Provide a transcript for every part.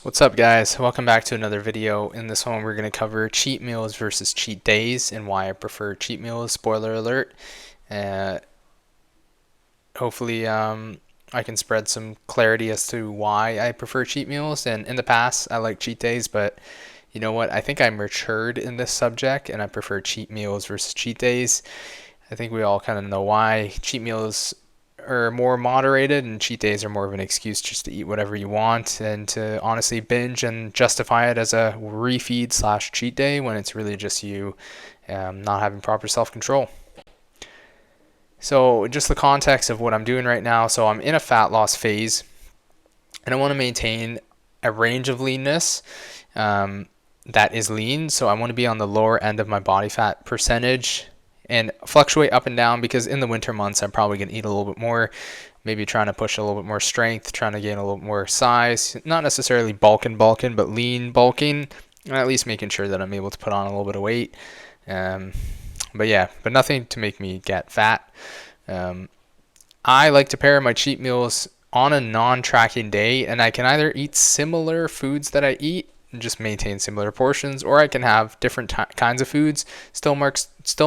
What's up, guys? Welcome back to another video. In this one we're going to cover cheat meals versus cheat days and why I prefer cheat meals. Spoiler alert. uh, Hopefully I can spread some clarity as to why I prefer cheat meals. And in the past I like cheat days, but you know what, I think I matured in this subject and I prefer cheat meals versus cheat days. I think we all kind of know why. Cheat meals are more moderated and cheat days are more of an excuse just to eat whatever you want and to honestly binge and justify it as a refeed slash cheat day when it's really just you not having proper self-control. So just the context of what I'm doing right now. So I'm in a fat loss phase and I want to maintain a range of leanness that is lean. So I want to be on the lower end of my body fat percentage and fluctuate up and down, because in the winter months I'm probably going to eat a little bit more, maybe trying to push a little bit more strength, trying to gain a little more size, not necessarily bulking, but lean bulking, and at least making sure that I'm able to put on a little bit of weight. But nothing to make me get fat. I like to pair my cheat meals on a non-tracking day, and I can either eat similar foods that I eat and just maintain similar portions, or I can have different kinds of foods, still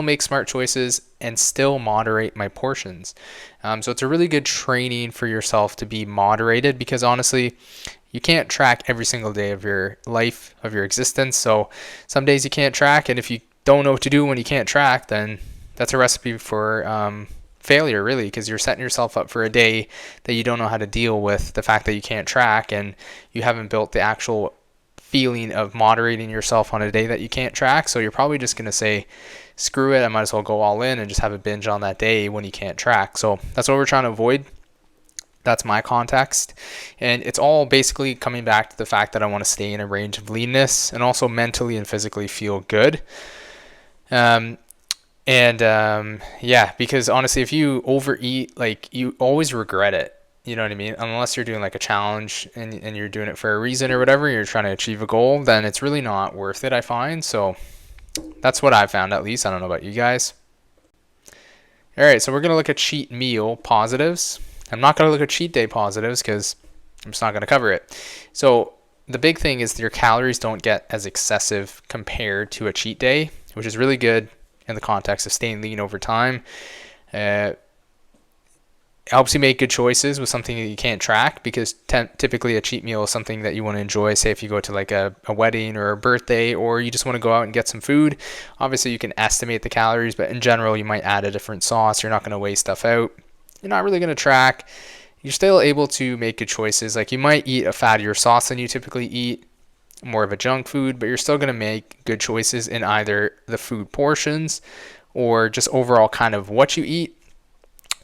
make smart choices, and still moderate my portions. So it's a really good training for yourself to be moderated, because honestly, you can't track every single day of your life, of your existence. So some days you can't track, and if you don't know what to do when you can't track, then that's a recipe for failure, really, because you're setting yourself up for a day that you don't know how to deal with the fact that you can't track, and you haven't built the actual feeling of moderating yourself on a day that you can't track. So you're probably just going to say, screw it, I might as well go all in and just have a binge on that day when you can't track. So that's what we're trying to avoid. That's my context. And it's all basically coming back to the fact that I want to stay in a range of leanness and also mentally and physically feel good. Because honestly, if you overeat, like, you always regret it. You know what I mean? Unless you're doing like a challenge and you're doing it for a reason or whatever, you're trying to achieve a goal, then it's really not worth it, I find. So that's what I found, at least. I don't know about you guys. All right, so we're going to look at cheat meal positives. I'm not going to look at cheat day positives because I'm just not going to cover it. So the big thing is your calories don't get as excessive compared to a cheat day, which is really good in the context of staying lean over time. Helps you make good choices with something that you can't track, because typically a cheat meal is something that you want to enjoy. Say if you go to like a wedding or a birthday, or you just want to go out and get some food, obviously you can estimate the calories, but in general you might add a different sauce. You're not going to weigh stuff out. You're not really going to track. You're still able to make good choices. Like, you might eat a fattier sauce than you typically eat, more of a junk food, but you're still going to make good choices in either the food portions or just overall kind of what you eat,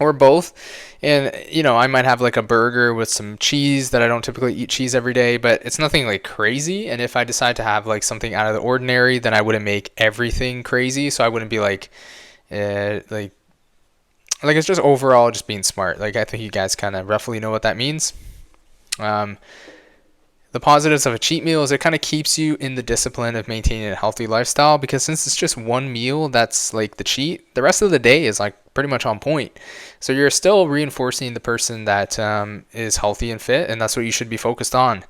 or both. And I might have like a burger with some cheese that I don't typically eat cheese every day, but it's nothing like crazy. And if I decide to have like something out of the ordinary, then I wouldn't make everything crazy. So I wouldn't be like it's just overall just being smart. Like, I think you guys kind of roughly know what that means. The positives of a cheat meal is it kind of keeps you in the discipline of maintaining a healthy lifestyle, because since it's just one meal that's like the cheat, the rest of the day is like pretty much on point. So you're still reinforcing the person that is healthy and fit, and that's what you should be focused on.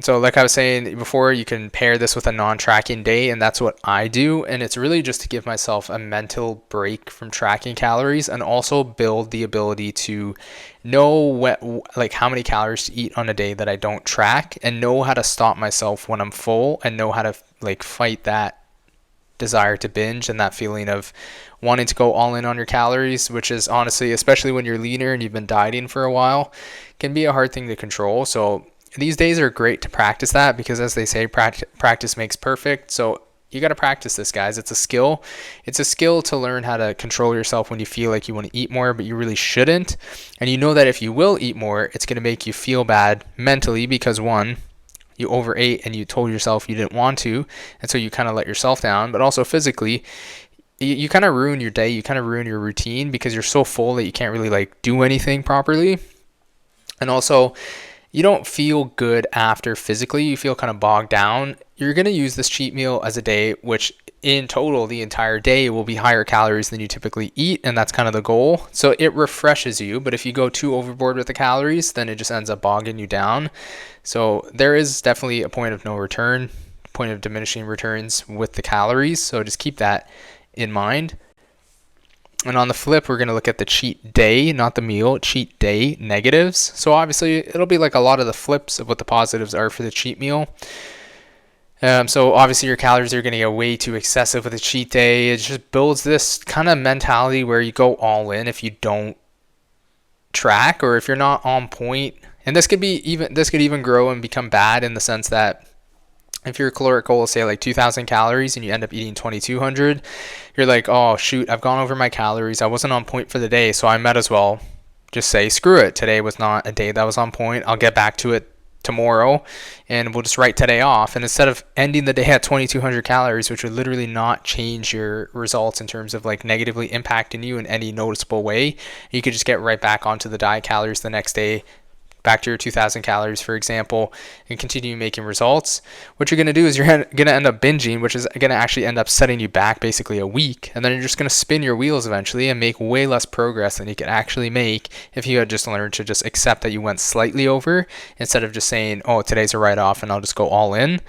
So like I was saying before, you can pair this with a non-tracking day, and that's what I do. And it's really just to give myself a mental break from tracking calories, and also build the ability to know how many calories to eat on a day that I don't track, and know how to stop myself when I'm full, and know how to like fight that desire to binge and that feeling of wanting to go all in on your calories, which is honestly, especially when you're leaner and you've been dieting for a while, can be a hard thing to control. So these days are great to practice that, because as they say, practice makes perfect. So you got to practice this, guys. It's a skill. It's a skill to learn how to control yourself when you feel like you want to eat more, but you really shouldn't. And you know that if you will eat more, it's going to make you feel bad mentally, because one, you overate and you told yourself you didn't want to, and so you kind of let yourself down. But also physically, you kind of ruin your day. You kind of ruin your routine, because you're so full that you can't really like do anything properly. And also, you don't feel good after physically. You feel kind of bogged down. You're going to use this cheat meal as a day which in total the entire day will be higher calories than you typically eat, and that's kind of the goal. So it refreshes you, but if you go too overboard with the calories, then it just ends up bogging you down. So there is definitely a point of no return, point of diminishing returns with the calories, so just keep that in mind. And on the flip, we're going to look at the cheat day, not the meal, cheat day negatives. So obviously it'll be like a lot of the flips of what the positives are for the cheat meal. So obviously your calories are going to get way too excessive with a cheat day. It just builds this kind of mentality where you go all in if you don't track, or if you're not on point. And this could even grow and become bad in the sense that if your caloric goal is, say, like 2,000 calories and you end up eating 2,200, you're like, oh, shoot, I've gone over my calories. I wasn't on point for the day, so I might as well just say, screw it. Today was not a day that was on point. I'll get back to it tomorrow, and we'll just write today off. And instead of ending the day at 2,200 calories, which would literally not change your results in terms of like negatively impacting you in any noticeable way, you could just get right back onto the diet calories the next day, back to your 2,000 calories, for example, and continue making results. What you're going to do is you're going to end up binging, which is going to actually end up setting you back basically a week. And then you're just going to spin your wheels eventually and make way less progress than you could actually make if you had just learned to just accept that you went slightly over, instead of just saying, oh, today's a write-off and I'll just go all in.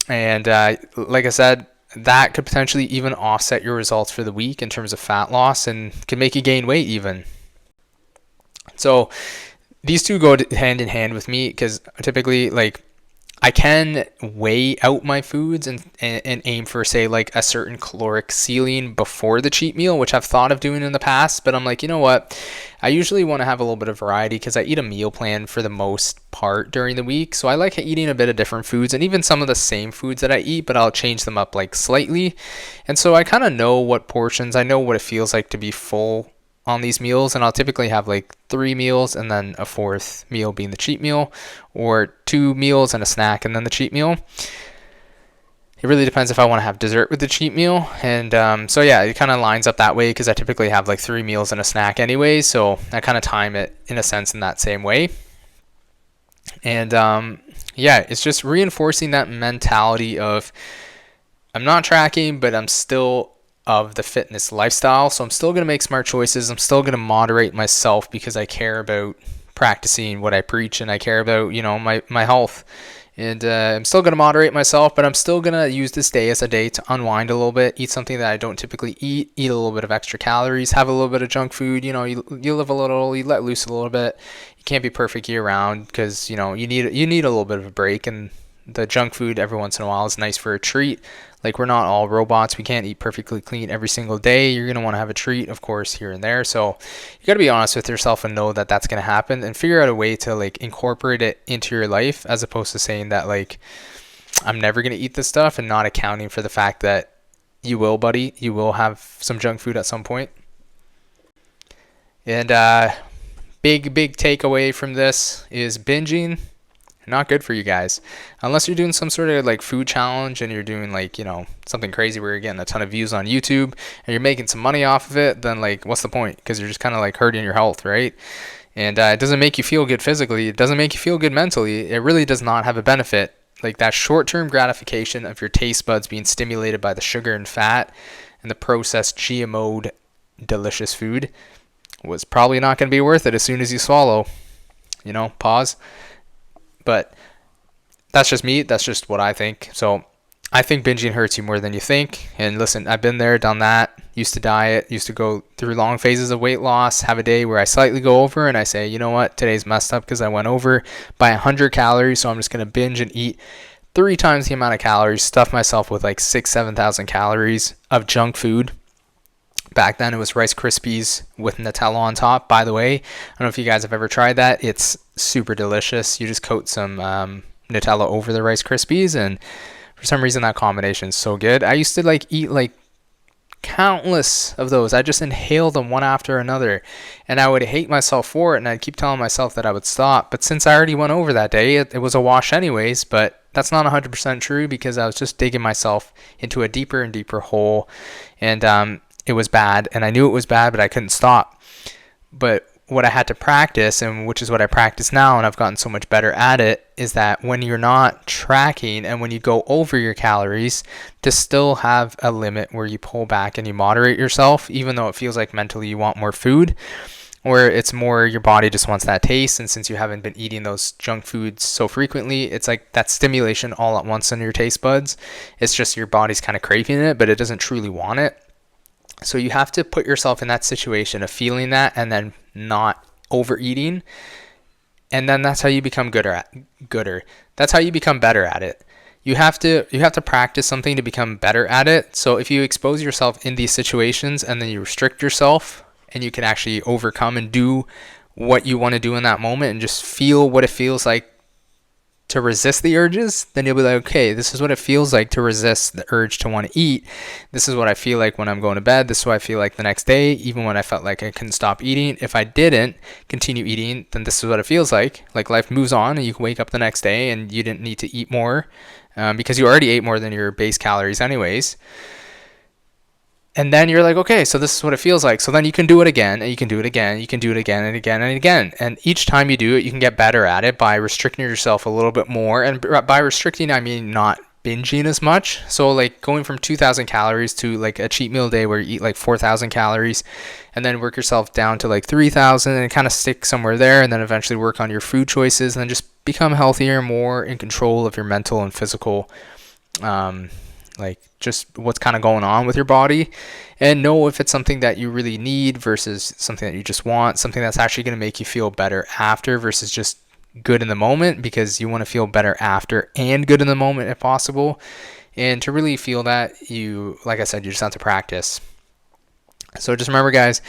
And like I said, that could potentially even offset your results for the week in terms of fat loss, and can make you gain weight even. So these two go hand in hand with me, because typically, like, I can weigh out my foods and aim for, say, like a certain caloric ceiling before the cheat meal, which I've thought of doing in the past. But I'm like, you know what? I usually want to have a little bit of variety, because I eat a meal plan for the most part during the week. So I like eating a bit of different foods, and even some of the same foods that I eat, but I'll change them up like slightly. And so I kind of know what portions, I know what it feels like to be full on these meals, and I'll typically have like 3 meals and then a 4th meal being the cheat meal, or 2 meals and a snack and then the cheat meal. It really depends if I want to have dessert with the cheat meal. And so yeah, it kind of lines up that way, because I typically have like 3 meals and a snack anyway, so I kind of time it in a sense in that same way. And yeah, it's just reinforcing that mentality of, I'm not tracking, but I'm still of the fitness lifestyle, so I'm still going to make smart choices. I'm still going to moderate myself, because I care about practicing what I preach, and I care about, you know, my health. And I'm still going to moderate myself, but I'm still going to use this day as a day to unwind a little bit, eat something that I don't typically eat a little bit of extra calories, have a little bit of junk food. You know, you live a little, you let loose a little bit. You can't be perfect year round, because, you know, you need a little bit of a break, and the junk food every once in a while is nice for a treat. Like, we're not all robots. We can't eat perfectly clean every single day. You're going to want to have a treat, of course, here and there. So you got to be honest with yourself and know that that's going to happen, and figure out a way to like incorporate it into your life, as opposed to saying that like, I'm never going to eat this stuff, and not accounting for the fact that you will, buddy. You will have some junk food at some point. And big takeaway from this is binging, not good for you guys. Unless you're doing some sort of like food challenge, and you're doing like, you know, something crazy where you're getting a ton of views on YouTube and you're making some money off of it, then like, what's the point? Because you're just kind of like hurting your health, right? And it doesn't make you feel good physically. It doesn't make you feel good mentally. It really does not have a benefit. Like, that short-term gratification of your taste buds being stimulated by the sugar and fat and the processed GMO'd delicious food was probably not going to be worth it as soon as you swallow. You know, pause. But that's just me. That's just what I think. So I think binging hurts you more than you think. And listen, I've been there, done that. Used to diet, used to go through long phases of weight loss, have a day where I slightly go over and I say, you know what, today's messed up because I went over by 100 calories. So I'm just going to binge and eat 3 times the amount of calories, stuff myself with like 7,000 calories of junk food. Back then it was Rice Krispies with Nutella on top. By the way, I don't know if you guys have ever tried that. It's super delicious. You just coat some Nutella over the Rice Krispies, and for some reason that combination is so good. I used to like eat like countless of those. I just inhaled them one after another, and I would hate myself for it, and I'd keep telling myself that I would stop. But since I already went over that day, it was a wash anyways. But that's not 100% true, because I was just digging myself into a deeper and deeper hole, and it was bad, and I knew it was bad, but I couldn't stop. But what I had to practice, and which is what I practice now, and I've gotten so much better at it, is that when you're not tracking and when you go over your calories, to still have a limit where you pull back and you moderate yourself, even though it feels like mentally you want more food, or it's more your body just wants that taste. And since you haven't been eating those junk foods so frequently, it's like that stimulation all at once in your taste buds. It's just your body's kind of craving it, but it doesn't truly want it. So you have to put yourself in that situation of feeling that and then not overeating. And then that's how you become gooder. That's how you become better at it. You have to practice something to become better at it. So if you expose yourself in these situations and then you restrict yourself, and you can actually overcome and do what you want to do in that moment and just feel what it feels like to resist the urges, then you'll be like, okay, this is what it feels like to resist the urge to want to eat. This is what I feel like when I'm going to bed. This is what I feel like the next day, even when I felt like I couldn't stop eating. If I didn't continue eating, then this is what it feels like. Like life moves on and you can wake up the next day and you didn't need to eat more because you already ate more than your base calories anyways. And then you're like, okay, so this is what it feels like. So then you can do it again, and you can do it again, you can do it again and again and again. And each time you do it, you can get better at it by restricting yourself a little bit more. And by restricting, I mean not binging as much. So like going from 2,000 calories to like a cheat meal day where you eat like 4,000 calories and then work yourself down to like 3,000 and kind of stick somewhere there, and then eventually work on your food choices and then just become healthier, more in control of your mental and physical like just what's kind of going on with your body, and know if it's something that you really need versus something that you just want, something that's actually going to make you feel better after versus just good in the moment, because you want to feel better after and good in the moment if possible. And to really feel that, you, like I said, you just have to practice. So just remember, guys,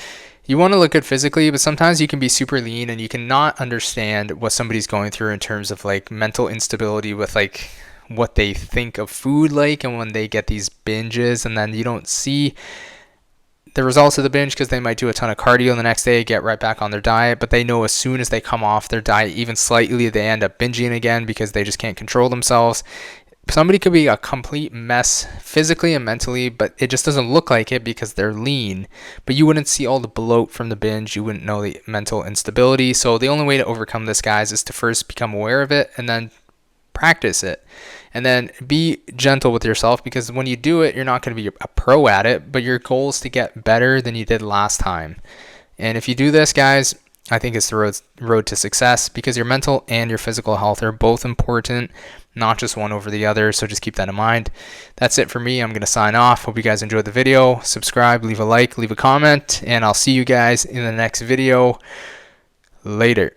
you want to look good physically, but sometimes you can be super lean and you cannot understand what somebody's going through in terms of like mental instability with like what they think of food like, and when they get these binges and then you don't see the results of the binge because they might do a ton of cardio the next day, get right back on their diet, but they know as soon as they come off their diet even slightly, they end up binging again because they just can't control themselves. Somebody could be a complete mess physically and mentally, but it just doesn't look like it because they're lean. But you wouldn't see all the bloat from the binge. You wouldn't know the mental instability. So the only way to overcome this, guys, is to first become aware of it and then practice it. And then be gentle with yourself, because when you do it, you're not going to be a pro at it, but your goal is to get better than you did last time. And if you do this, guys, I think it's the road to success, because your mental and your physical health are both important, not just one over the other. So just keep that in mind. That's it for me. I'm going to sign off. Hope you guys enjoyed the video. Subscribe, leave a like, leave a comment, and I'll see you guys in the next video. Later.